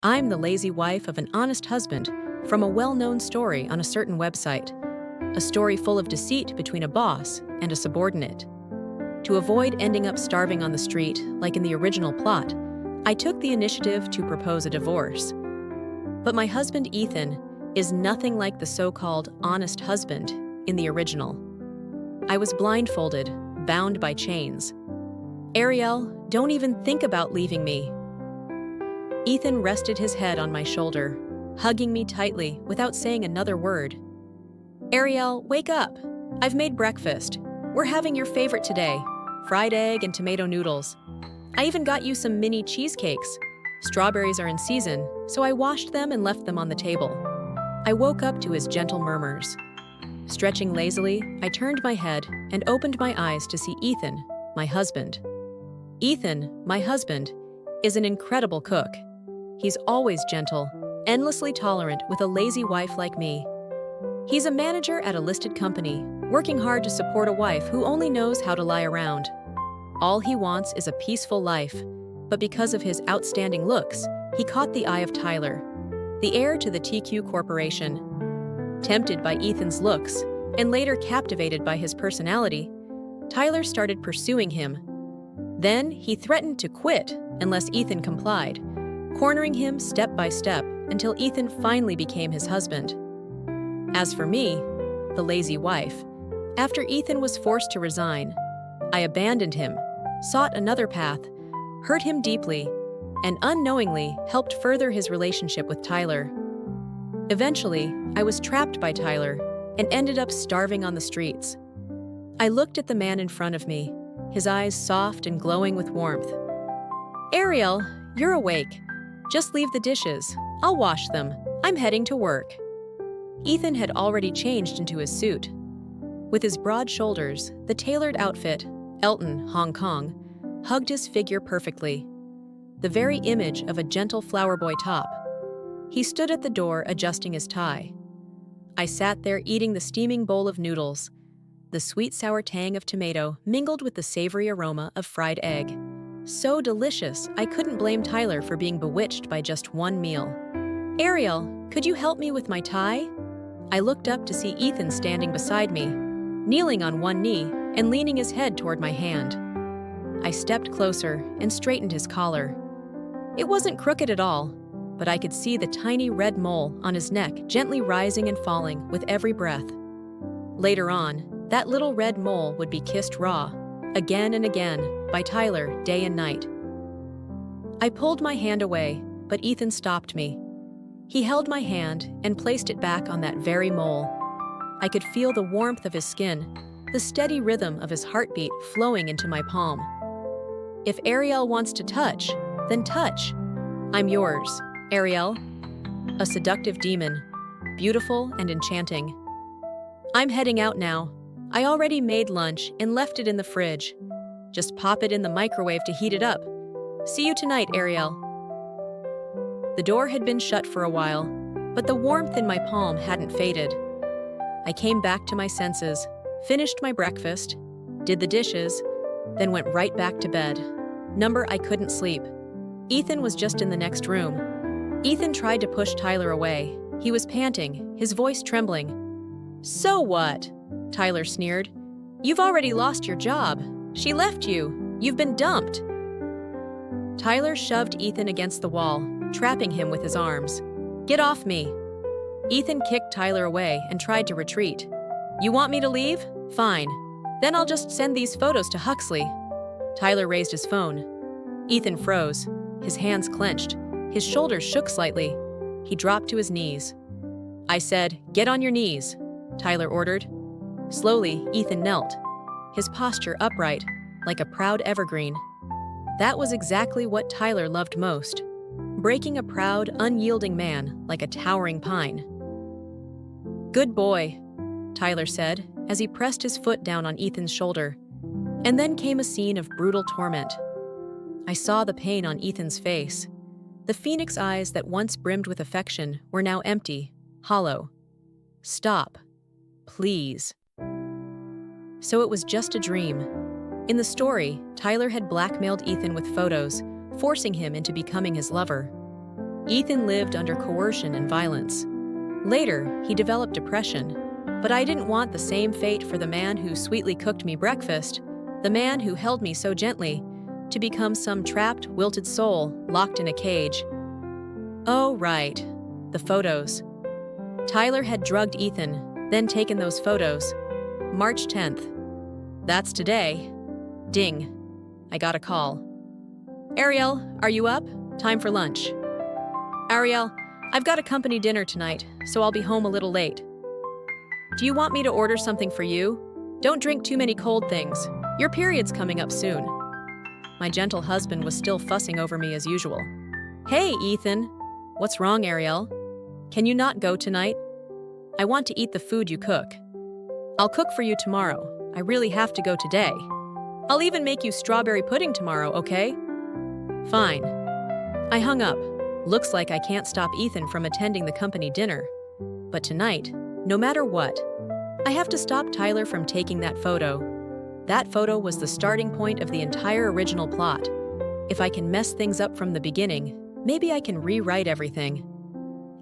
I'm the lazy wife of an honest husband from a well-known story on a certain website. A story full of deceit between a boss and a subordinate. To avoid ending up starving on the street, like in the original plot, I took the initiative to propose a divorce. But my husband, Ethan, is nothing like the so-called honest husband in the original. I was blindfolded, bound by chains. Arielle, don't even think about leaving me. Ethan rested his head on my shoulder, hugging me tightly without saying another word. Arielle, wake up. I've made breakfast. We're having your favorite today, fried egg and tomato noodles. I even got you some mini cheesecakes. Strawberries are in season, so I washed them and left them on the table. I woke up to his gentle murmurs. Stretching lazily, I turned my head and opened my eyes to see Ethan, my husband. Ethan, my husband, is an incredible cook. He's always gentle, endlessly tolerant with a lazy wife like me. He's a manager at a listed company, working hard to support a wife who only knows how to lie around. All he wants is a peaceful life, but because of his outstanding looks, he caught the eye of Tyler, the heir to the TQ Corporation. Tempted by Ethan's looks, and later captivated by his personality, Tyler started pursuing him. Then he threatened to quit unless Ethan complied, cornering him step by step until Ethan finally became his husband. As for me, the lazy wife, after Ethan was forced to resign, I abandoned him, sought another path, hurt him deeply, and unknowingly helped further his relationship with Tyler. Eventually, I was trapped by Tyler and ended up starving on the streets. I looked at the man in front of me, his eyes soft and glowing with warmth. Arielle, you're awake. Just leave the dishes. I'll wash them. I'm heading to work. Ethan had already changed into his suit. With his broad shoulders, the tailored outfit, Elton, Hong Kong, hugged his figure perfectly. The very image of a gentle flower boy top. He stood at the door adjusting his tie. I sat there eating the steaming bowl of noodles. The sweet-sour tang of tomato mingled with the savory aroma of fried egg. So delicious, I couldn't blame Tyler for being bewitched by just one meal. Arielle, could you help me with my tie? I looked up to see Ethan standing beside me, kneeling on one knee and leaning his head toward my hand. I stepped closer and straightened his collar. It wasn't crooked at all, but I could see the tiny red mole on his neck gently rising and falling with every breath. Later on, that little red mole would be kissed raw, again and again, by Tyler day and night. I pulled my hand away, but Ethan stopped me. He held my hand and placed it back on that very mole. I could feel the warmth of his skin, the steady rhythm of his heartbeat flowing into my palm. If Arielle wants to touch, then touch. I'm yours, Arielle. A seductive demon, beautiful and enchanting. I'm heading out now. I already made lunch and left it in the fridge. Just pop it in the microwave to heat it up. See you tonight, Arielle. The door had been shut for a while, but the warmth in my palm hadn't faded. I came back to my senses, finished my breakfast, did the dishes, then went right back to bed. I couldn't sleep. Ethan was just in the next room. Ethan tried to push Tyler away. He was panting, his voice trembling. So what? Tyler sneered. You've already lost your job. She left you. You've been dumped. Tyler shoved Ethan against the wall, trapping him with his arms. Get off me. Ethan kicked Tyler away and tried to retreat. You want me to leave? Fine. Then I'll just send these photos to Huxley. Tyler raised his phone. Ethan froze. His hands clenched. His shoulders shook slightly. He dropped to his knees. I said, get on your knees, Tyler ordered. Slowly, Ethan knelt, his posture upright, like a proud evergreen. That was exactly what Tyler loved most, breaking a proud, unyielding man like a towering pine. Good boy, Tyler said as he pressed his foot down on Ethan's shoulder. And then came a scene of brutal torment. I saw the pain on Ethan's face. The phoenix eyes that once brimmed with affection were now empty, hollow. Stop. Please. So it was just a dream. In the story, Tyler had blackmailed Ethan with photos, forcing him into becoming his lover. Ethan lived under coercion and violence. Later, he developed depression, but I didn't want the same fate for the man who sweetly cooked me breakfast, the man who held me so gently, to become some trapped, wilted soul locked in a cage. Oh, right, the photos. Tyler had drugged Ethan, then taken those photos. March 10th. That's today. Ding. I got a call. Arielle, are you up? Time for lunch. Arielle, I've got a company dinner tonight, so I'll be home a little late. Do you want me to order something for you? Don't drink too many cold things. Your period's coming up soon. My gentle husband was still fussing over me as usual. Hey, Ethan. What's wrong, Arielle? Can you not go tonight? I want to eat the food you cook. I'll cook for you tomorrow. I really have to go today. I'll even make you strawberry pudding tomorrow, okay? Fine. I hung up. Looks like I can't stop Ethan from attending the company dinner. But tonight, no matter what, I have to stop Tyler from taking that photo. That photo was the starting point of the entire original plot. If I can mess things up from the beginning, maybe I can rewrite everything.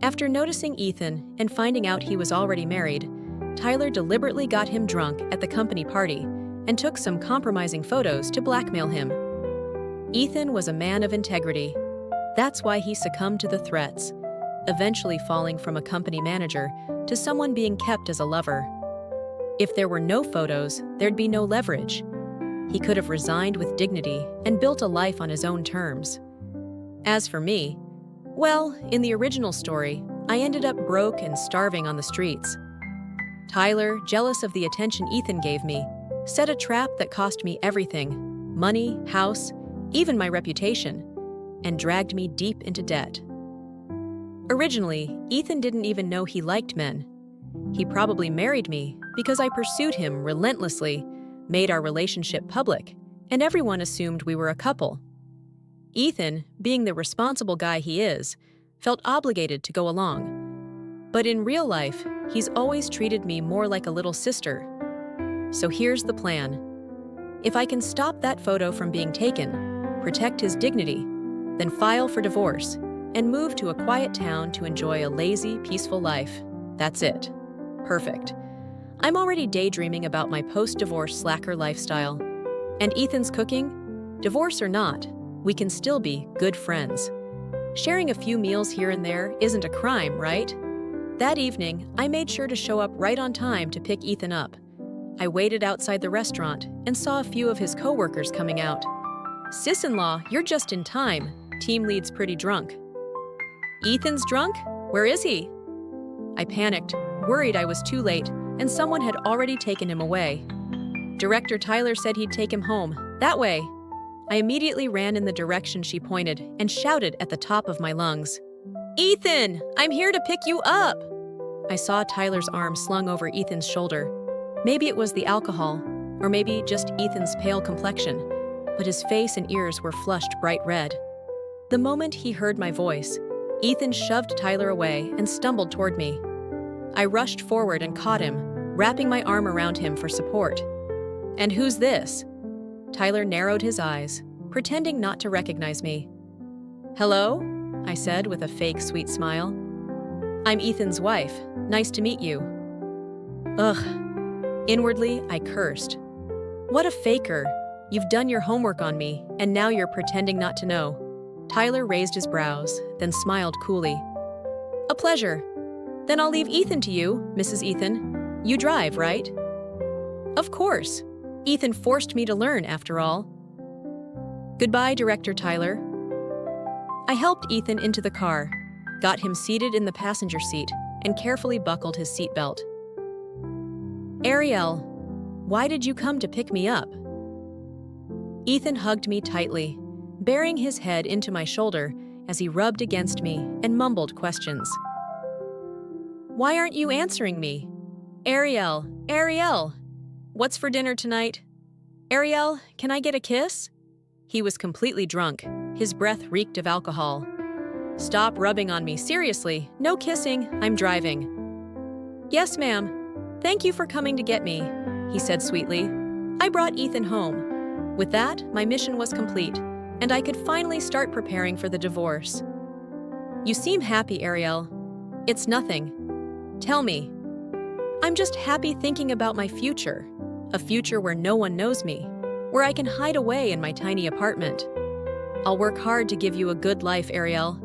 After noticing Ethan and finding out he was already married, Tyler deliberately got him drunk at the company party and took some compromising photos to blackmail him. Ethan was a man of integrity. That's why he succumbed to the threats, eventually falling from a company manager to someone being kept as a lover. If there were no photos, there'd be no leverage. He could have resigned with dignity and built a life on his own terms. As for me, well, in the original story, I ended up broke and starving on the streets. Tyler, jealous of the attention Ethan gave me, set a trap that cost me everything: money, house, even my reputation, and dragged me deep into debt. Originally, Ethan didn't even know he liked men. He probably married me because I pursued him relentlessly, made our relationship public, and everyone assumed we were a couple. Ethan, being the responsible guy he is, felt obligated to go along. But in real life, he's always treated me more like a little sister. So here's the plan. If I can stop that photo from being taken, protect his dignity, then file for divorce, and move to a quiet town to enjoy a lazy, peaceful life. That's it. Perfect. I'm already daydreaming about my post-divorce slacker lifestyle. And Ethan's cooking? Divorce or not, we can still be good friends. Sharing a few meals here and there isn't a crime, right? That evening, I made sure to show up right on time to pick Ethan up. I waited outside the restaurant and saw a few of his coworkers coming out. Sis-in-law, you're just in time. Team lead's pretty drunk. Ethan's drunk? Where is he? I panicked, worried I was too late, and someone had already taken him away. Director Tyler said he'd take him home. That way. I immediately ran in the direction she pointed and shouted at the top of my lungs. Ethan! I'm here to pick you up! I saw Tyler's arm slung over Ethan's shoulder. Maybe it was the alcohol, or maybe just Ethan's pale complexion, but his face and ears were flushed bright red. The moment he heard my voice, Ethan shoved Tyler away and stumbled toward me. I rushed forward and caught him, wrapping my arm around him for support. And who's this? Tyler narrowed his eyes, pretending not to recognize me. Hello? I said with a fake sweet smile. I'm Ethan's wife. Nice to meet you. Ugh. Inwardly, I cursed. What a faker. You've done your homework on me, and now you're pretending not to know. Tyler raised his brows, then smiled coolly. A pleasure. Then I'll leave Ethan to you, Mrs. Ethan. You drive, right? Of course. Ethan forced me to learn, after all. Goodbye, Director Tyler. I helped Ethan into the car, got him seated in the passenger seat, and carefully buckled his seatbelt. Arielle, why did you come to pick me up? Ethan hugged me tightly, burying his head into my shoulder as he rubbed against me and mumbled questions. Why aren't you answering me? Arielle, Arielle! What's for dinner tonight? Arielle, can I get a kiss? He was completely drunk. His breath reeked of alcohol. Stop rubbing on me, seriously. No kissing, I'm driving. Yes, ma'am. Thank you for coming to get me, he said sweetly. I brought Ethan home. With that, my mission was complete, and I could finally start preparing for the divorce. You seem happy, Arielle. It's nothing. Tell me. I'm just happy thinking about my future. A future where no one knows me, where I can hide away in my tiny apartment. I'll work hard to give you a good life, Arielle,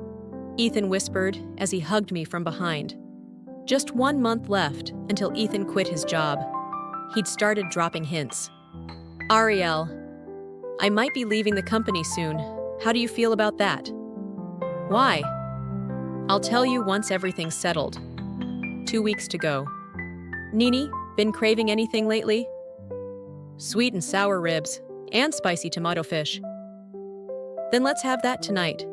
Ethan whispered as he hugged me from behind. Just 1 month left until Ethan quit his job. He'd started dropping hints. Arielle, I might be leaving the company soon. How do you feel about that? Why? I'll tell you once everything's settled. 2 weeks to go. Nini, been craving anything lately? Sweet and sour ribs, and spicy tomato fish. Then let's have that tonight.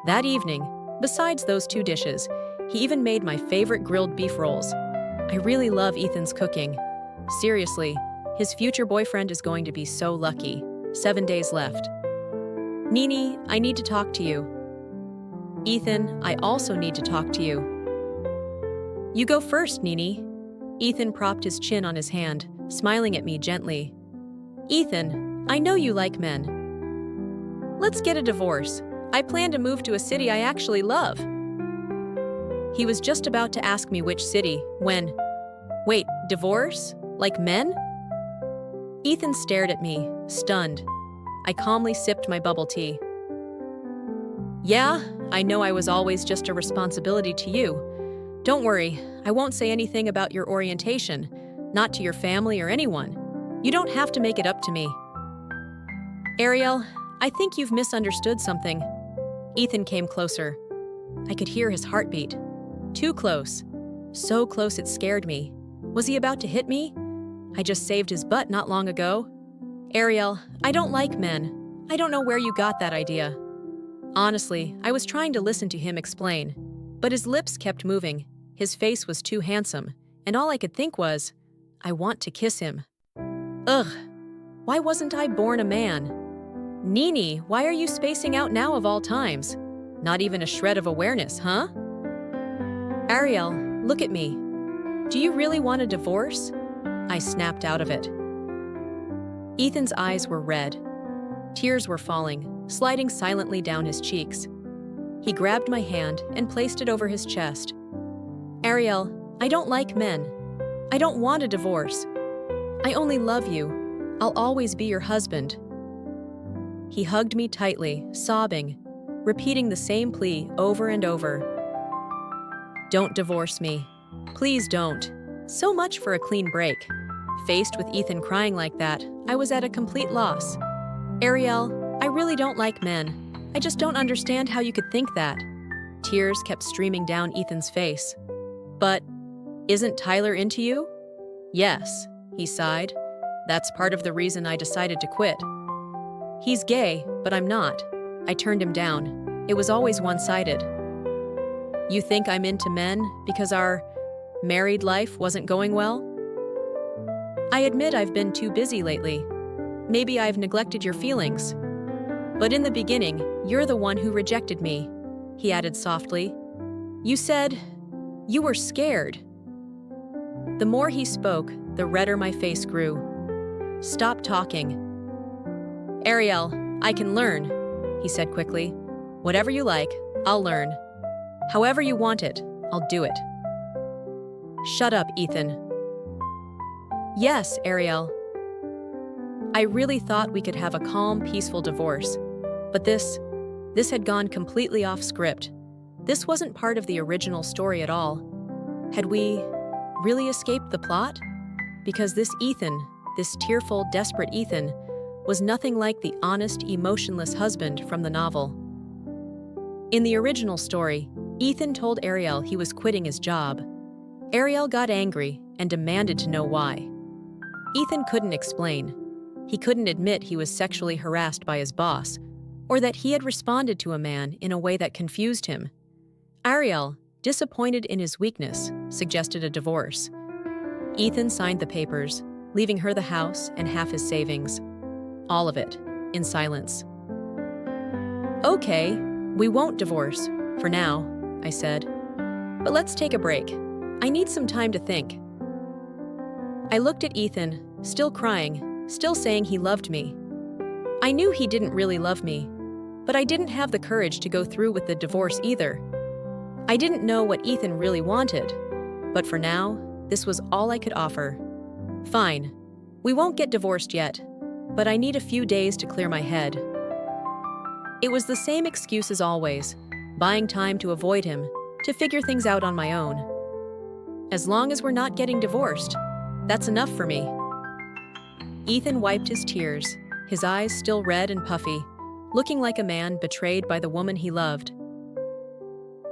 That evening, besides those 2 dishes, he even made my favorite grilled beef rolls. I really love Ethan's cooking. Seriously, his future boyfriend is going to be so lucky. 7 days left. Nini, I need to talk to you. Ethan, I also need to talk to you. You go first, Nini. Ethan propped his chin on his hand, smiling at me gently. Ethan, I know you like men. Let's get a divorce. I plan to move to a city I actually love. He was just about to ask me which city when, wait, divorce? Like men? Ethan stared at me, stunned. I calmly sipped my bubble tea. Yeah, I know I was always just a responsibility to you. Don't worry, I won't say anything about your orientation, not to your family or anyone. You don't have to make it up to me. Arielle, I think you've misunderstood something. Ethan came closer. I could hear his heartbeat. Too close. So close it scared me. Was he about to hit me? I just saved his butt not long ago. Arielle, I don't like men. I don't know where you got that idea. Honestly, I was trying to listen to him explain, but his lips kept moving. His face was too handsome, and all I could think was, I want to kiss him. Ugh, why wasn't I born a man? Nini, why are you spacing out now of all times? Not even a shred of awareness, huh? Arielle, look at me. Do you really want a divorce? I snapped out of it. Ethan's eyes were red. Tears were falling, sliding silently down his cheeks. He grabbed my hand and placed it over his chest. Arielle, I don't like men. I don't want a divorce. I only love you. I'll always be your husband. He hugged me tightly, sobbing, repeating the same plea over and over. Don't divorce me. Please don't. So much for a clean break. Faced with Ethan crying like that, I was at a complete loss. Arielle, I really don't like men. I just don't understand how you could think that. Tears kept streaming down Ethan's face. But, isn't Tyler into you? Yes, he sighed. That's part of the reason I decided to quit. He's gay, but I'm not. I turned him down. It was always one-sided. You think I'm into men because our married life wasn't going well? I admit I've been too busy lately. Maybe I've neglected your feelings. But in the beginning, you're the one who rejected me, he added softly. You said you were scared. The more he spoke, the redder my face grew. Stop talking. Arielle, I can learn, he said quickly. Whatever you like, I'll learn. However you want it, I'll do it. Shut up, Ethan. Yes, Arielle. I really thought we could have a calm, peaceful divorce. But this had gone completely off script. This wasn't part of the original story at all. Had we really escaped the plot? Because this Ethan, this tearful, desperate Ethan, was nothing like the honest, emotionless husband from the novel. In the original story, Ethan told Arielle he was quitting his job. Arielle got angry and demanded to know why. Ethan couldn't explain. He couldn't admit he was sexually harassed by his boss, or that he had responded to a man in a way that confused him. Arielle, disappointed in his weakness, suggested a divorce. Ethan signed the papers, leaving her the house and half his savings. All of it, in silence. Okay, we won't divorce, for now, I said. But let's take a break. I need some time to think. I looked at Ethan, still crying, still saying he loved me. I knew he didn't really love me, But I didn't have the courage to go through with the divorce either. I didn't know what Ethan really wanted, but for now, this was all I could offer. Fine, we won't get divorced yet, but I need a few days to clear my head. It was the same excuse as always, buying time to avoid him, to figure things out on my own. As long as we're not getting divorced, that's enough for me. Ethan wiped his tears, his eyes still red and puffy, looking like a man betrayed by the woman he loved.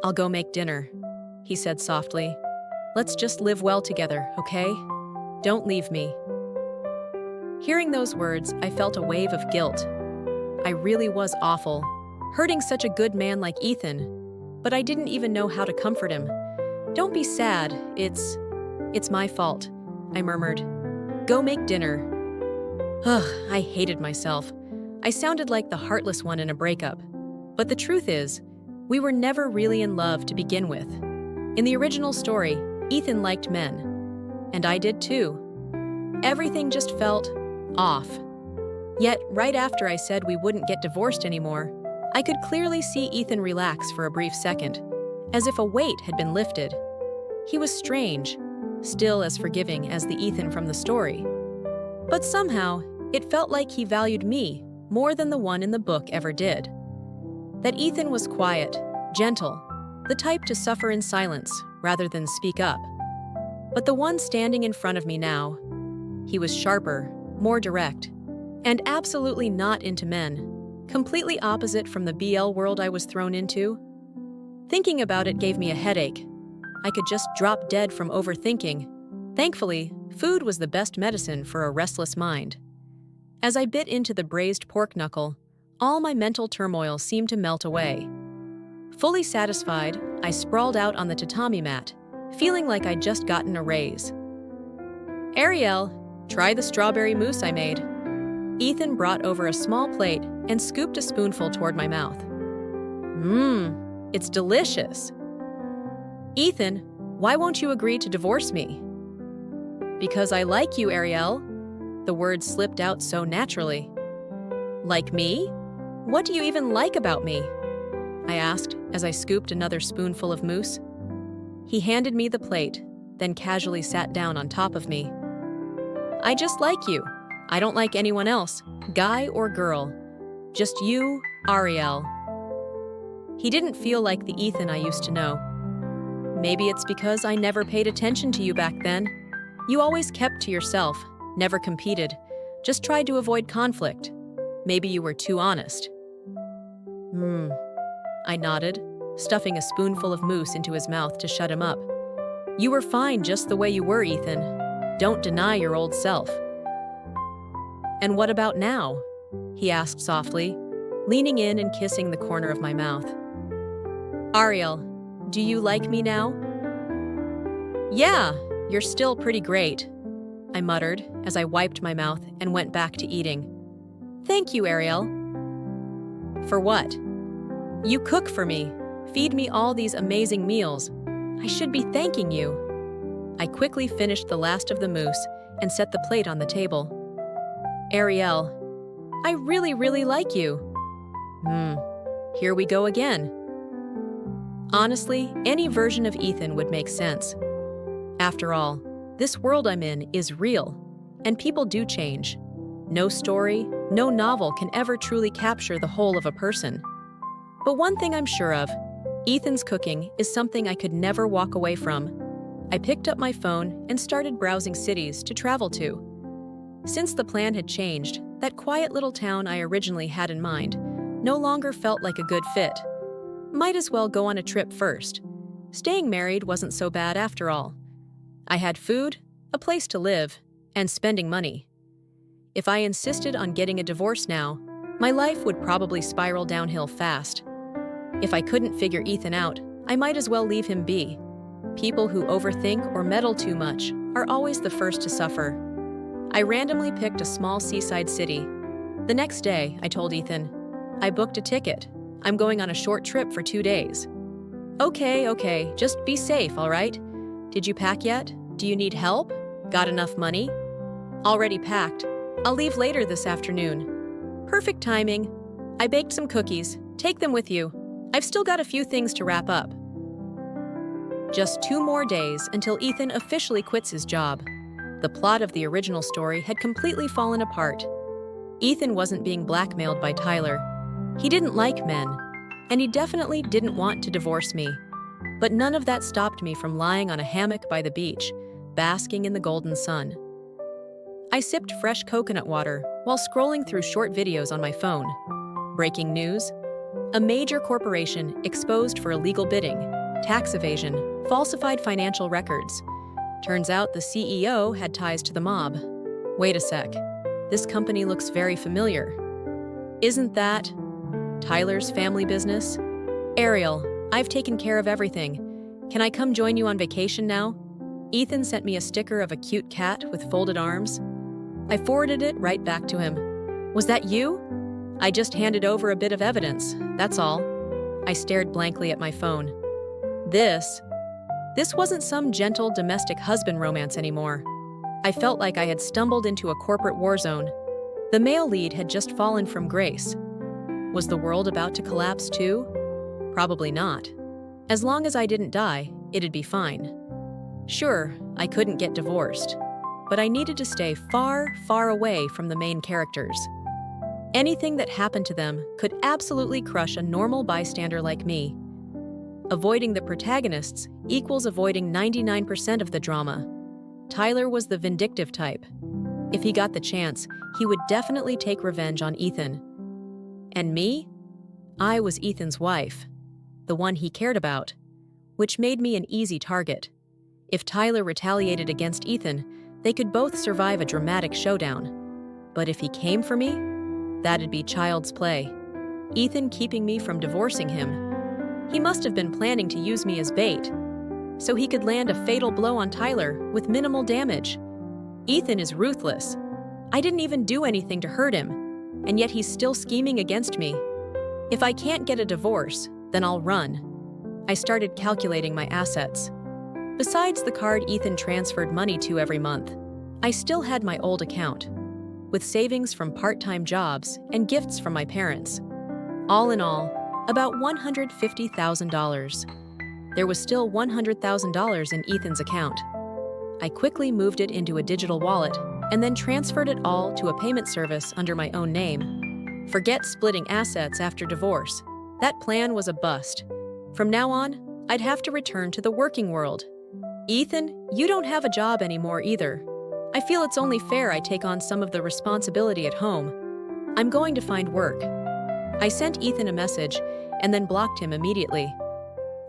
"I'll go make dinner," he said softly. "Let's just live well together, okay? Don't leave me." Hearing those words, I felt a wave of guilt. I really was awful, hurting such a good man like Ethan, but I didn't even know how to comfort him. "Don't be sad, it's my fault," I murmured. "Go make dinner." Ugh, I hated myself. I sounded like the heartless one in a breakup. But the truth is, we were never really in love to begin with. In the original story, Ethan liked men. And I did too. Everything just felt off. Yet, right after I said we wouldn't get divorced anymore, I could clearly see Ethan relax for a brief second, as if a weight had been lifted. He was strange, still as forgiving as the Ethan from the story. But somehow, it felt like he valued me more than the one in the book ever did. That Ethan was quiet, gentle, the type to suffer in silence rather than speak up. But the one standing in front of me now, he was sharper, more direct, and absolutely not into men, completely opposite from the BL world I was thrown into. Thinking about it gave me a headache. I could just drop dead from overthinking. Thankfully, food was the best medicine for a restless mind. As I bit into the braised pork knuckle, all my mental turmoil seemed to melt away. Fully satisfied, I sprawled out on the tatami mat, feeling like I'd just gotten a raise. "Arielle, try the strawberry mousse I made." Ethan brought over a small plate and scooped a spoonful toward my mouth. It's delicious." "Ethan, why won't you agree to divorce me?" "Because I like you, Arielle." The words slipped out so naturally. "Like me? What do you even like about me?" I asked as I scooped another spoonful of mousse. He handed me the plate, then casually sat down on top of me. "I just like you. I don't like anyone else, guy or girl. Just you, Arielle." He didn't feel like the Ethan I used to know. Maybe it's because I never paid attention to you back then. You always kept to yourself, never competed, just tried to avoid conflict. Maybe you were too honest. I nodded, stuffing a spoonful of mousse into his mouth to shut him up. "You were fine just the way you were, Ethan. Don't deny your old self." "And what about now?" he asked softly, leaning in and kissing the corner of my mouth. "Arielle, do you like me now?" "Yeah, you're still pretty great," I muttered as I wiped my mouth and went back to eating. "Thank you, Arielle." "For what?" "You cook for me, feed me all these amazing meals. I should be thanking you." I quickly finished the last of the mousse and set the plate on the table. "Arielle, I really like you." Here we go again. Honestly, any version of Ethan would make sense. After all, this world I'm in is real, and people do change. No story, no novel can ever truly capture the whole of a person. But one thing I'm sure of, Ethan's cooking is something I could never walk away from. I picked up my phone and started browsing cities to travel to. Since the plan had changed, that quiet little town I originally had in mind no longer felt like a good fit. Might as well go on a trip first. Staying married wasn't so bad after all. I had food, a place to live, and spending money. If I insisted on getting a divorce now, my life would probably spiral downhill fast. If I couldn't figure Ethan out, I might as well leave him be. People who overthink or meddle too much are always the first to suffer. I randomly picked a small seaside city. The next day, I told Ethan, "I booked a ticket. I'm going on a short trip for 2 days." Okay, just be safe, all right? Did you pack yet? Do you need help? Got enough money?" "Already packed. I'll leave later this afternoon." Perfect timing. I baked some cookies. Take them with you. I've still got a few things to wrap up. Just 2 more days until Ethan officially quits his job. The plot of the original story had completely fallen apart. Ethan wasn't being blackmailed by Tyler. He didn't like men, and he definitely didn't want to divorce me. But none of that stopped me from lying on a hammock by the beach, basking in the golden sun. I sipped fresh coconut water while scrolling through short videos on my phone. Breaking news: a major corporation exposed for illegal bidding, tax evasion, falsified financial records. Turns out the CEO had ties to the mob. Wait a sec. This company looks very familiar. Isn't that Tyler's family business? Arielle, I've taken care of everything. Can I come join you on vacation now? Ethan sent me a sticker of a cute cat with folded arms. I forwarded it right back to him. Was that you? I just handed over a bit of evidence, that's all. I stared blankly at my phone. This wasn't some gentle domestic husband romance anymore. I felt like I had stumbled into a corporate war zone. The male lead had just fallen from grace. Was the world about to collapse too? Probably not. As long as I didn't die, it'd be fine. Sure, I couldn't get divorced, but I needed to stay far, far away from the main characters. Anything that happened to them could absolutely crush a normal bystander like me. Avoiding the protagonists equals avoiding 99% of the drama. Tyler was the vindictive type. If he got the chance, he would definitely take revenge on Ethan. And me? I was Ethan's wife, the one he cared about, which made me an easy target. If Tyler retaliated against Ethan, they could both survive a dramatic showdown. But if he came for me, that'd be child's play. Ethan keeping me from divorcing him. He must have been planning to use me as bait, so he could land a fatal blow on Tyler with minimal damage. Ethan is ruthless. I didn't even do anything to hurt him, and yet he's still scheming against me. If I can't get a divorce, then I'll run. I started calculating my assets. Besides the card Ethan transferred money to every month, I still had my old account, with savings from part-time jobs and gifts from my parents. All in all, about $150,000. There was still $100,000 in Ethan's account. I quickly moved it into a digital wallet and then transferred it all to a payment service under my own name. Forget splitting assets after divorce. That plan was a bust. From now on, I'd have to return to the working world. Ethan, you don't have a job anymore either. I feel it's only fair I take on some of the responsibility at home. I'm going to find work. I sent Ethan a message and then blocked him immediately.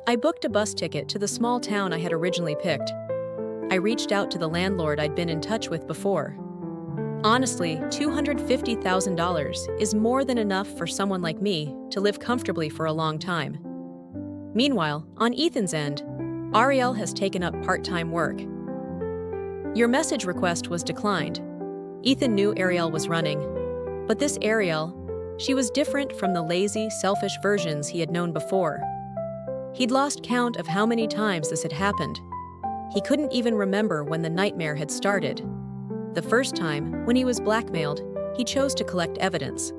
I booked a bus ticket to the small town I had originally picked. I reached out to the landlord I'd been in touch with before. Honestly, $250,000 is more than enough for someone like me to live comfortably for a long time. Meanwhile, on Ethan's end, Arielle has taken up part-time work. Your message request was declined. Ethan knew Arielle was running, but this Arielle, she was different from the lazy, selfish versions he had known before. He'd lost count of how many times this had happened. He couldn't even remember when the nightmare had started. The first time, when he was blackmailed, he chose to collect evidence.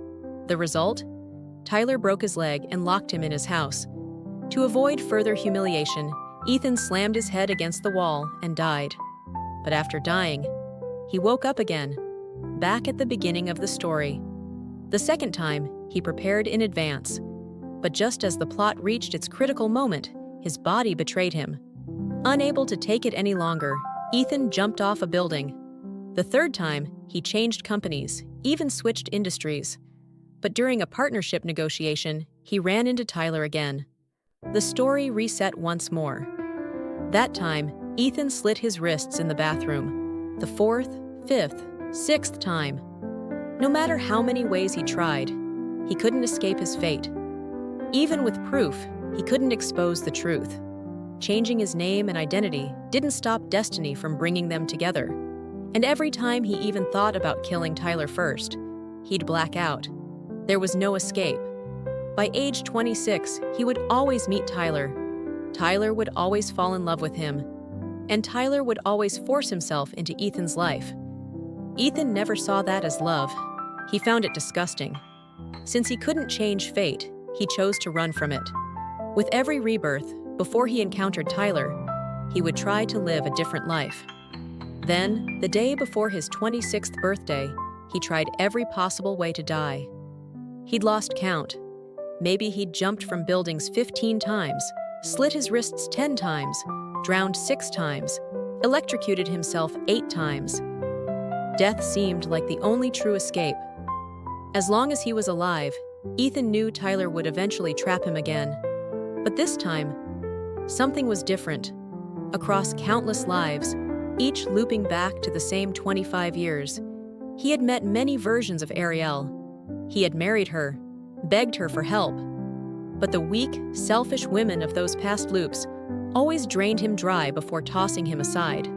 The result? Tyler broke his leg and locked him in his house. To avoid further humiliation, Ethan slammed his head against the wall and died. But after dying, he woke up again, back at the beginning of the story. The second time, he prepared in advance. But just as the plot reached its critical moment, his body betrayed him. Unable to take it any longer, Ethan jumped off a building. The third time, he changed companies, even switched industries. But during a partnership negotiation, he ran into Tyler again. The story reset once more. That time, Ethan slit his wrists in the bathroom. The fourth, fifth, sixth time. No matter how many ways he tried, he couldn't escape his fate. Even with proof, he couldn't expose the truth. Changing his name and identity didn't stop destiny from bringing them together. And every time he even thought about killing Tyler first, he'd black out. There was no escape. By age 26, he would always meet Tyler. Tyler would always fall in love with him. And Tyler would always force himself into Ethan's life. Ethan never saw that as love. He found it disgusting. Since he couldn't change fate, he chose to run from it. With every rebirth, before he encountered Tyler, he would try to live a different life. Then, the day before his 26th birthday, he tried every possible way to die. He'd lost count. Maybe he'd jumped from buildings 15 times, slit his wrists 10 times, drowned 6 times, electrocuted himself 8 times. Death seemed like the only true escape. As long as he was alive, Ethan knew Tyler would eventually trap him again. But this time, something was different. Across countless lives, each looping back to the same 25 years, he had met many versions of Arielle. He had married her, begged her for help. But the weak, selfish women of those past loops always drained him dry before tossing him aside.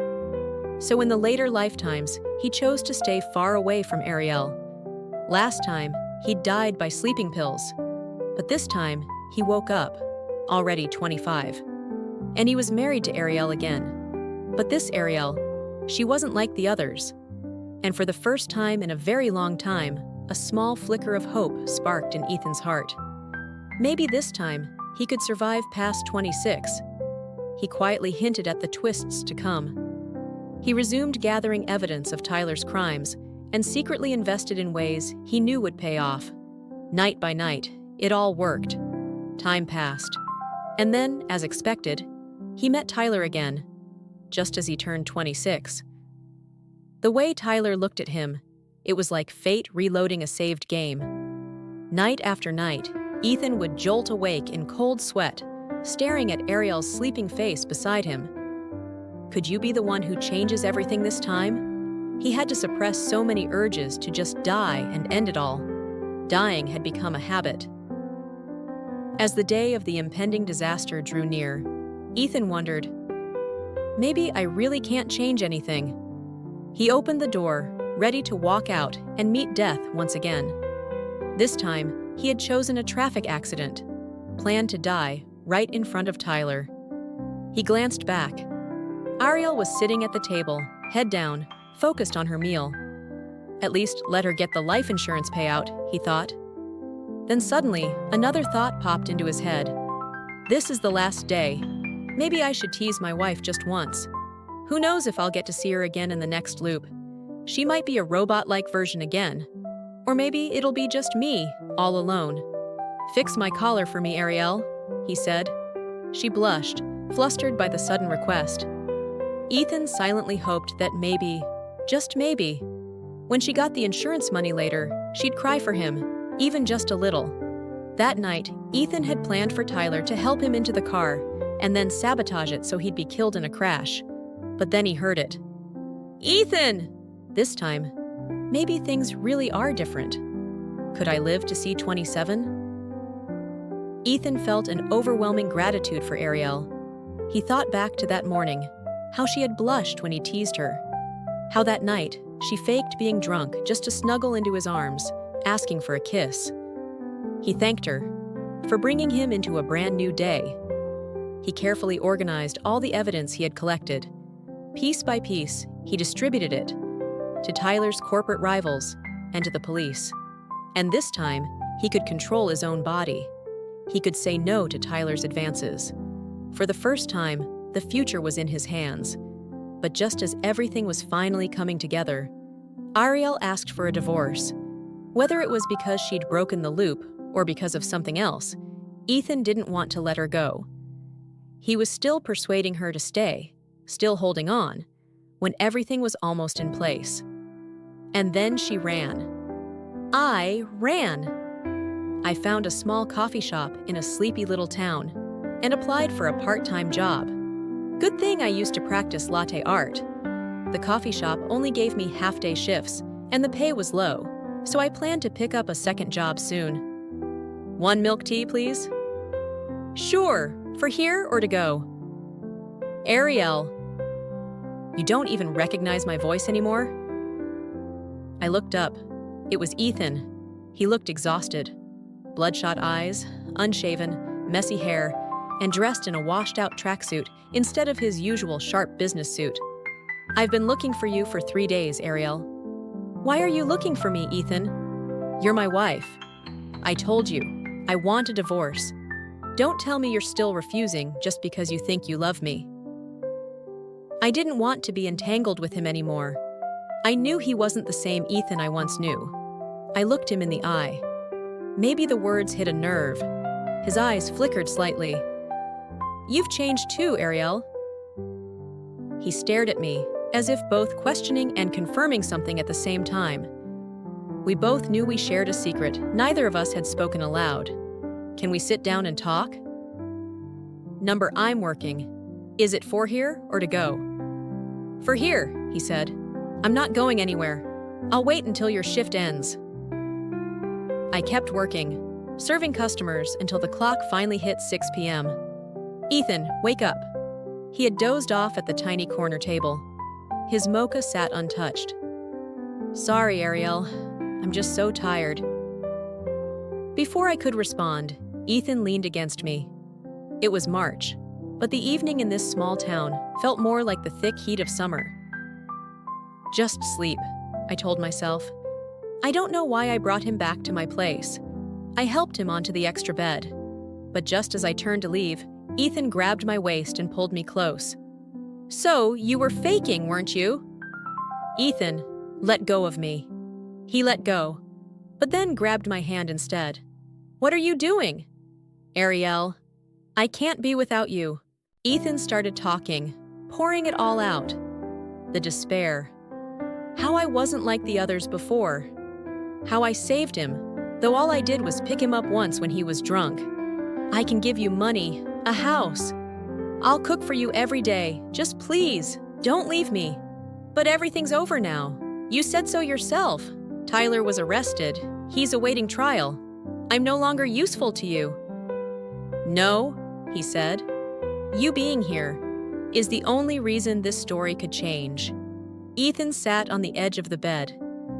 So in the later lifetimes, he chose to stay far away from Arielle. Last time, he died by sleeping pills. But this time, he woke up, already 25. And he was married to Arielle again. But this Arielle, she wasn't like the others. And for the first time in a very long time, a small flicker of hope sparked in Ethan's heart. Maybe this time, he could survive past 26. He quietly hinted at the twists to come. He resumed gathering evidence of Tyler's crimes and secretly invested in ways he knew would pay off. Night by night, it all worked. Time passed. And then, as expected, he met Tyler again, just as he turned 26. The way Tyler looked at him, it was like fate reloading a saved game. Night after night, Ethan would jolt awake in cold sweat, staring at Arielle's sleeping face beside him. Could you be the one who changes everything this time? He had to suppress so many urges to just die and end it all. Dying had become a habit. As the day of the impending disaster drew near, Ethan wondered, maybe I really can't change anything. He opened the door, ready to walk out and meet death once again. This time, he had chosen a traffic accident, planned to die right in front of Tyler. He glanced back. Arielle was sitting at the table, head down, focused on her meal. At least let her get the life insurance payout, he thought. Then suddenly, another thought popped into his head. This is the last day. Maybe I should tease my wife just once. Who knows if I'll get to see her again in the next loop. She might be a robot-like version again. Or maybe it'll be just me, all alone. Fix my collar for me, Arielle, he said. She blushed, flustered by the sudden request. Ethan silently hoped that maybe, just maybe, when she got the insurance money later, she'd cry for him, even just a little. That night, Ethan had planned for Tyler to help him into the car and then sabotage it so he'd be killed in a crash. But then he heard it. Ethan! This time, maybe things really are different. Could I live to see 27? Ethan felt an overwhelming gratitude for Arielle. He thought back to that morning, how she had blushed when he teased her. How that night, she faked being drunk just to snuggle into his arms, asking for a kiss. He thanked her for bringing him into a brand new day. He carefully organized all the evidence he had collected. Piece by piece, he distributed it to Tyler's corporate rivals and to the police. And this time, he could control his own body. He could say no to Tyler's advances. For the first time, the future was in his hands. But just as everything was finally coming together, Arielle asked for a divorce. Whether it was because she'd broken the loop or because of something else, Ethan didn't want to let her go. He was still persuading her to stay, still holding on, when everything was almost in place. And then she ran. I ran. I found a small coffee shop in a sleepy little town and applied for a part-time job. Good thing I used to practice latte art. The coffee shop only gave me half-day shifts, and the pay was low, so I planned to pick up a second job soon. 1 milk tea, please? Sure, for here or to go? Arielle. You don't even recognize my voice anymore? I looked up. It was Ethan. He looked exhausted. Bloodshot eyes, unshaven, messy hair, and dressed in a washed-out tracksuit instead of his usual sharp business suit. I've been looking for you for 3 days, Arielle. Why are you looking for me, Ethan? You're my wife. I told you, I want a divorce. Don't tell me you're still refusing just because you think you love me. I didn't want to be entangled with him anymore. I knew he wasn't the same Ethan I once knew. I looked him in the eye. Maybe the words hit a nerve. His eyes flickered slightly. "You've changed too, Arielle." He stared at me, as if both questioning and confirming something at the same time. We both knew we shared a secret neither of us had spoken aloud. "Can we sit down and talk?" "Number I'm working. Is it for here or to go?" "For here," he said. "I'm not going anywhere. I'll wait until your shift ends." I kept working, serving customers until the clock finally hit 6 p.m. "Ethan, wake up." He had dozed off at the tiny corner table. His mocha sat untouched. "Sorry, Arielle. I'm just so tired." Before I could respond, Ethan leaned against me. It was March, but the evening in this small town felt more like the thick heat of summer. "Just sleep," I told myself. I don't know why I brought him back to my place. I helped him onto the extra bed. But just as I turned to leave, Ethan grabbed my waist and pulled me close. "So, you were faking, weren't you?" "Ethan, let go of me." He let go, but then grabbed my hand instead. "What are you doing?" "Arielle, I can't be without you." Ethan started talking, pouring it all out. The despair. How I wasn't like the others before. How I saved him, though all I did was pick him up once when he was drunk. "I can give you money, a house. I'll cook for you every day. Just please, don't leave me." "But everything's over now. You said so yourself. Tyler was arrested. He's awaiting trial. I'm no longer useful to you." "No," he said. "You being here is the only reason this story could change." Ethan sat on the edge of the bed,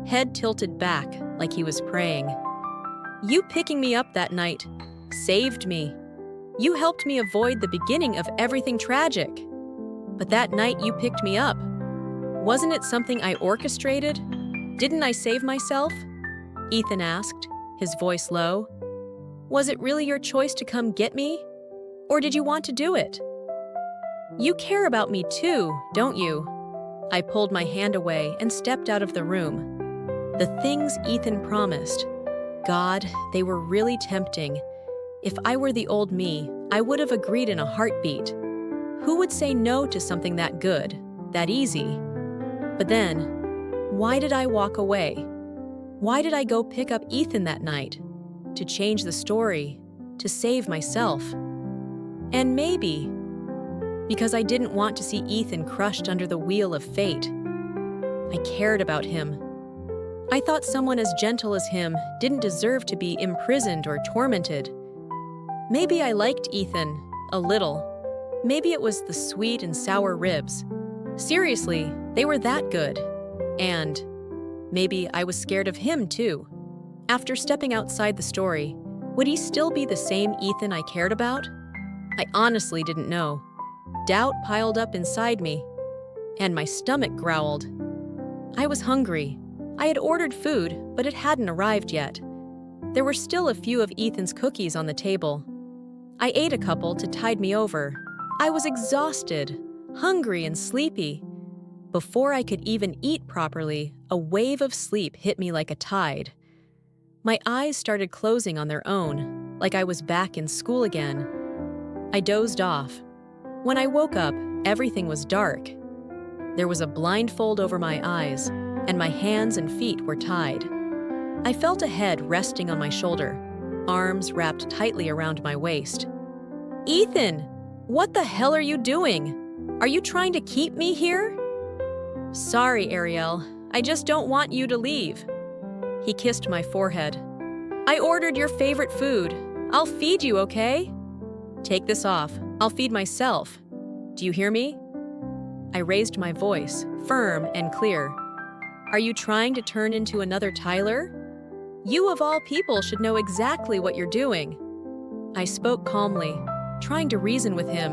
head tilted back like he was praying. "You picking me up that night saved me. You helped me avoid the beginning of everything tragic. But that night you picked me up. Wasn't it something I orchestrated? Didn't I save myself?" Ethan asked, his voice low. "Was it really your choice to come get me? Or did you want to do it? You care about me too, don't you?" I pulled my hand away and stepped out of the room. The things Ethan promised. God, they were really tempting. If I were the old me, I would have agreed in a heartbeat. Who would say no to something that good, that easy? But then, why did I walk away? Why did I go pick up Ethan that night? To change the story, to save myself. And maybe because I didn't want to see Ethan crushed under the wheel of fate. I cared about him. I thought someone as gentle as him didn't deserve to be imprisoned or tormented. Maybe I liked Ethan, a little. Maybe it was the sweet and sour ribs. Seriously, they were that good. And maybe I was scared of him too. After stepping outside the story, would he still be the same Ethan I cared about? I honestly didn't know. Doubt piled up inside me, and my stomach growled. I was hungry. I had ordered food, but it hadn't arrived yet. There were still a few of Ethan's cookies on the table. I ate a couple to tide me over. I was exhausted, hungry, and sleepy. Before I could even eat properly, a wave of sleep hit me like a tide. My eyes started closing on their own, like I was back in school again. I dozed off. When I woke up, everything was dark. There was a blindfold over my eyes, and my hands and feet were tied. I felt a head resting on my shoulder, arms wrapped tightly around my waist. "Ethan, what the hell are you doing? Are you trying to keep me here?" "Sorry, Arielle. I just don't want you to leave." He kissed my forehead. "I ordered your favorite food. I'll feed you, okay?" "Take this off. I'll feed myself. Do you hear me?" I raised my voice, firm and clear. "Are you trying to turn into another Tyler? You of all people should know exactly what you're doing." I spoke calmly, trying to reason with him.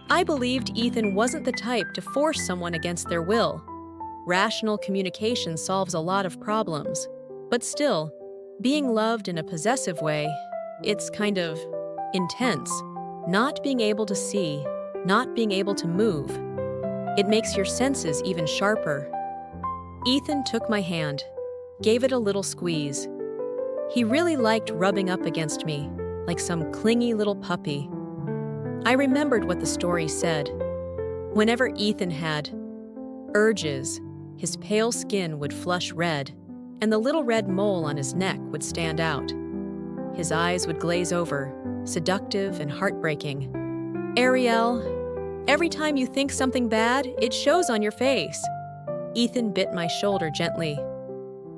I believed Ethan wasn't the type to force someone against their will. Rational communication solves a lot of problems. But still, Being loved in a possessive way, it's kind of intense. Not being able to see, not being able to move. It makes your senses even sharper. Ethan took my hand, gave it a little squeeze. He really liked rubbing up against me, like some clingy little puppy. I remembered what the story said. Whenever Ethan had urges, his pale skin would flush red, and the little red mole on his neck would stand out. His eyes would glaze over, seductive and heartbreaking. Arielle, every time you think something bad, it shows on your face. Ethan bit my shoulder gently.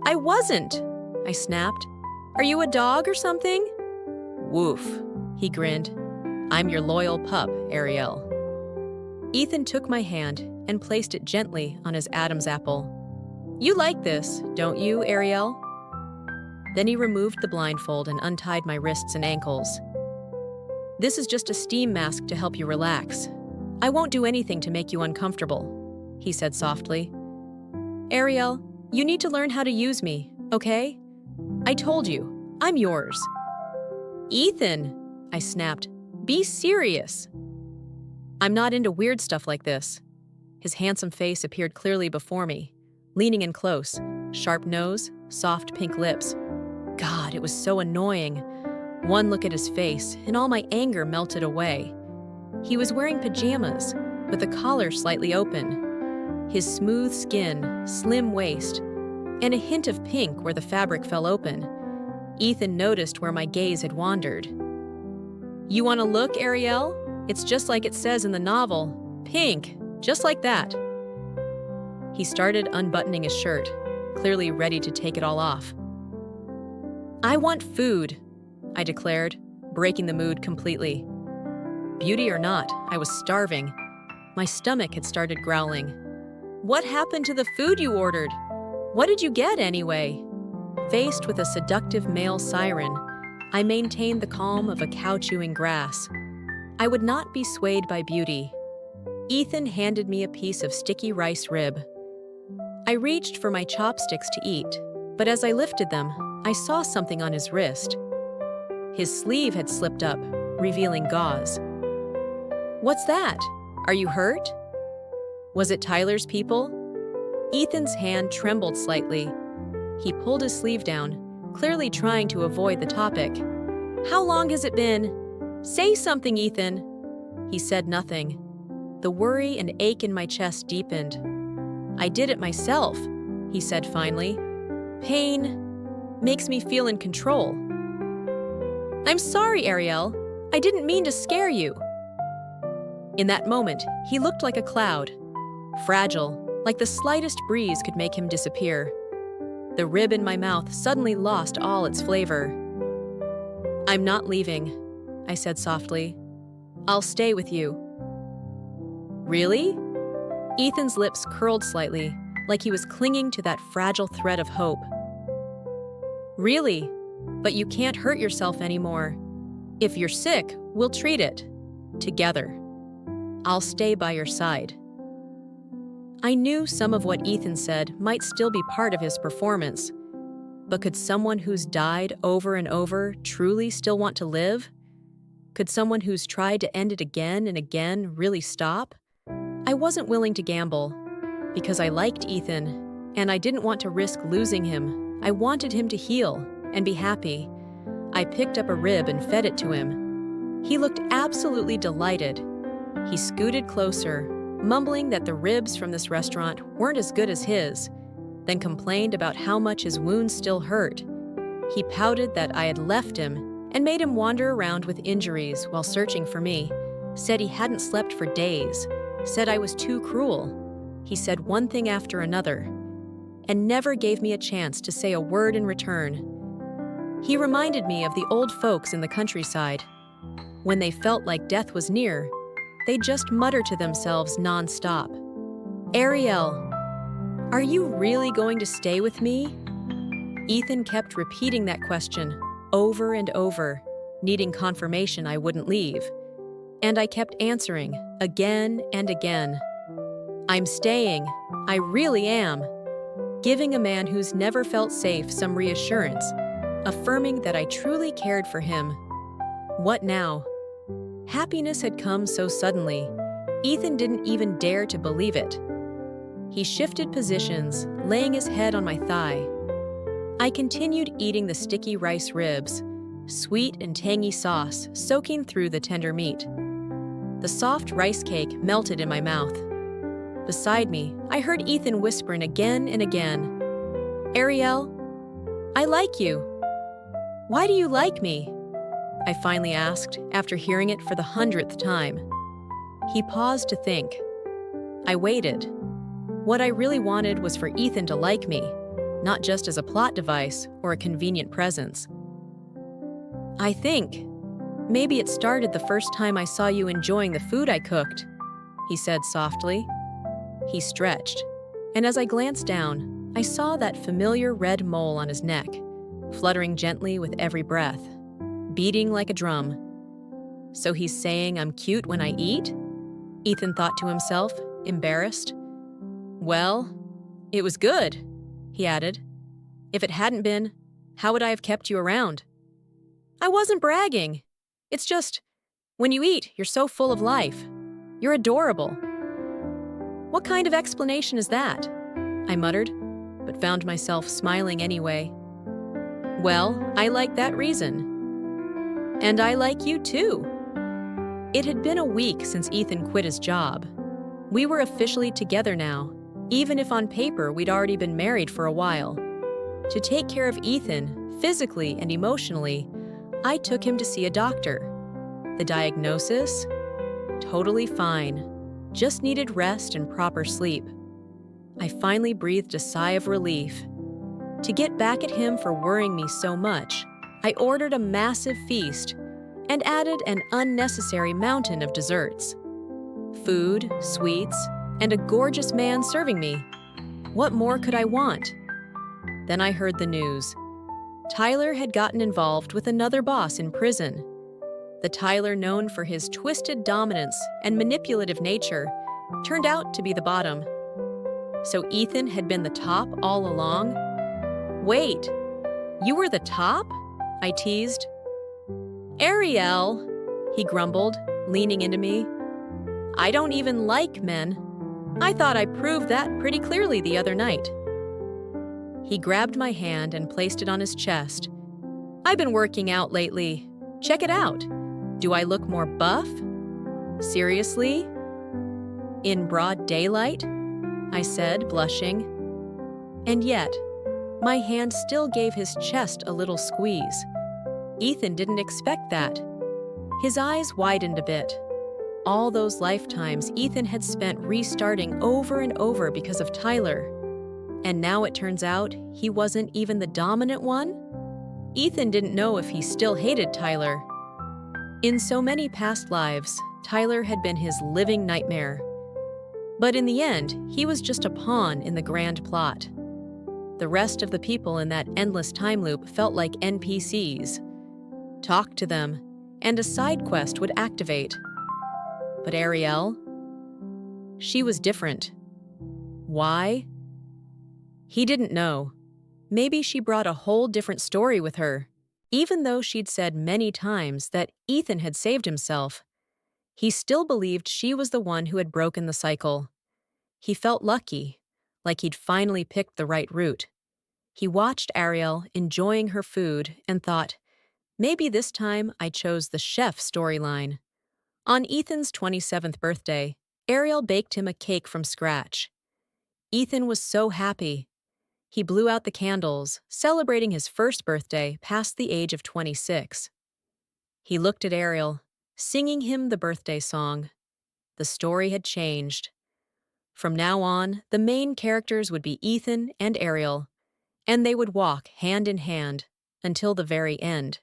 I wasn't, I snapped. Are you a dog or something? Woof, he grinned. I'm your loyal pup, Arielle. Ethan took my hand and placed it gently on his Adam's apple. You like this, don't you, Arielle? Then he removed the blindfold and untied my wrists and ankles. This is just a steam mask to help you relax. I won't do anything to make you uncomfortable, he said softly. Arielle, you need to learn how to use me, okay? I told you, I'm yours. Ethan, I snapped, be serious. I'm not into weird stuff like this. His handsome face appeared clearly before me, leaning in close, sharp nose, soft pink lips. God, it was so annoying. One look at his face, and all my anger melted away. He was wearing pajamas, with the collar slightly open. His smooth skin, slim waist, and a hint of pink where the fabric fell open. Ethan noticed where my gaze had wandered. You want to look, Arielle? It's just like it says in the novel. Pink, just like that. He started unbuttoning his shirt, clearly ready to take it all off. I want food, I declared, breaking the mood completely. Beauty or not, I was starving. My stomach had started growling. What happened to the food you ordered? What did you get anyway? Faced with a seductive male siren, I maintained the calm of a cow chewing grass. I would not be swayed by beauty. Ethan handed me a piece of sticky rice rib. I reached for my chopsticks to eat, but as I lifted them, I saw something on his wrist. His sleeve had slipped up, revealing gauze. What's that? Are you hurt? Was it Tyler's people? Ethan's hand trembled slightly. He pulled his sleeve down, clearly trying to avoid the topic. How long has it been? Say something, Ethan. He said nothing. The worry and ache in my chest deepened. I did it myself, he said finally. Pain makes me feel in control. I'm sorry, Arielle. I didn't mean to scare you. In that moment, he looked like a cloud. Fragile, like the slightest breeze could make him disappear. The rib in my mouth suddenly lost all its flavor. I'm not leaving, I said softly. I'll stay with you. Really? Ethan's lips curled slightly, like he was clinging to that fragile thread of hope. Really, but you can't hurt yourself anymore. If you're sick, we'll treat it. Together. I'll stay by your side. I knew some of what Ethan said might still be part of his performance, but could someone who's died over and over truly still want to live? Could someone who's tried to end it again and again really stop? I wasn't willing to gamble, because I liked Ethan, and I didn't want to risk losing him. I wanted him to heal and be happy. I picked up a rib and fed it to him. He looked absolutely delighted. He scooted closer, mumbling that the ribs from this restaurant weren't as good as his, then complained about how much his wounds still hurt. He pouted that I had left him and made him wander around with injuries while searching for me, said he hadn't slept for days, said I was too cruel. He said one thing after another, and never gave me a chance to say a word in return. He reminded me of the old folks in the countryside. When they felt like death was near, they'd just mutter to themselves nonstop. Arielle, are you really going to stay with me? Ethan kept repeating that question over and over, needing confirmation I wouldn't leave. And I kept answering again and again. I'm staying. I really am. Giving a man who's never felt safe some reassurance, affirming that I truly cared for him. What now? Happiness had come so suddenly. Ethan didn't even dare to believe it. He shifted positions, laying his head on my thigh. I continued eating the sticky rice ribs, sweet and tangy sauce soaking through the tender meat. The soft rice cake melted in my mouth. Beside me, I heard Ethan whispering again and again, "Arielle, I like you." "Why do you like me?" I finally asked after hearing it for the 100th time. He paused to think. I waited. What I really wanted was for Ethan to like me, not just as a plot device or a convenient presence. "I think maybe it started the first time I saw you enjoying the food I cooked," he said softly. He stretched, and as I glanced down, I saw that familiar red mole on his neck, fluttering gently with every breath, beating like a drum. So he's saying I'm cute when I eat? Ethan thought to himself, embarrassed. "Well, it was good," he added. "If it hadn't been, how would I have kept you around?" "I wasn't bragging. It's just, when you eat, you're so full of life. You're adorable." "What kind of explanation is that?" I muttered, but found myself smiling anyway. "Well, I like that reason. And I like you too." It had been a week since Ethan quit his job. We were officially together now, even if on paper we'd already been married for a while. To take care of Ethan, physically and emotionally, I took him to see a doctor. The diagnosis? Totally fine. Just needed rest and proper sleep. I finally breathed a sigh of relief. To get back at him for worrying me so much, I ordered a massive feast and added an unnecessary mountain of desserts. Food, sweets, and a gorgeous man serving me. What more could I want? Then I heard the news. Tyler had gotten involved with another boss in prison. The Tyler known for his twisted dominance and manipulative nature turned out to be the bottom. So Ethan had been the top all along? "Wait, you were the top?" I teased. "Arielle," he grumbled, leaning into me. "I don't even like men. I thought I proved that pretty clearly the other night." He grabbed my hand and placed it on his chest. "I've been working out lately. Check it out. Do I look more buff?" "Seriously?" "In broad daylight?" I said, blushing. And yet, my hand still gave his chest a little squeeze. Ethan didn't expect that. His eyes widened a bit. All those lifetimes Ethan had spent restarting over and over because of Tyler. And now it turns out he wasn't even the dominant one? Ethan didn't know if he still hated Tyler. In so many past lives, Tyler had been his living nightmare. But in the end, he was just a pawn in the grand plot. The rest of the people in that endless time loop felt like NPCs. Talk to them, and a side quest would activate. But Arielle? She was different. Why? He didn't know. Maybe she brought a whole different story with her. Even though she'd said many times that Ethan had saved himself, he still believed she was the one who had broken the cycle. He felt lucky, like he'd finally picked the right route. He watched Arielle enjoying her food and thought, maybe this time I chose the chef storyline. On Ethan's 27th birthday, Arielle baked him a cake from scratch. Ethan was so happy. He blew out the candles, celebrating his first birthday past the age of 26. He looked at Arielle, singing him the birthday song. The story had changed. From now on, the main characters would be Ethan and Arielle, and they would walk hand in hand until the very end.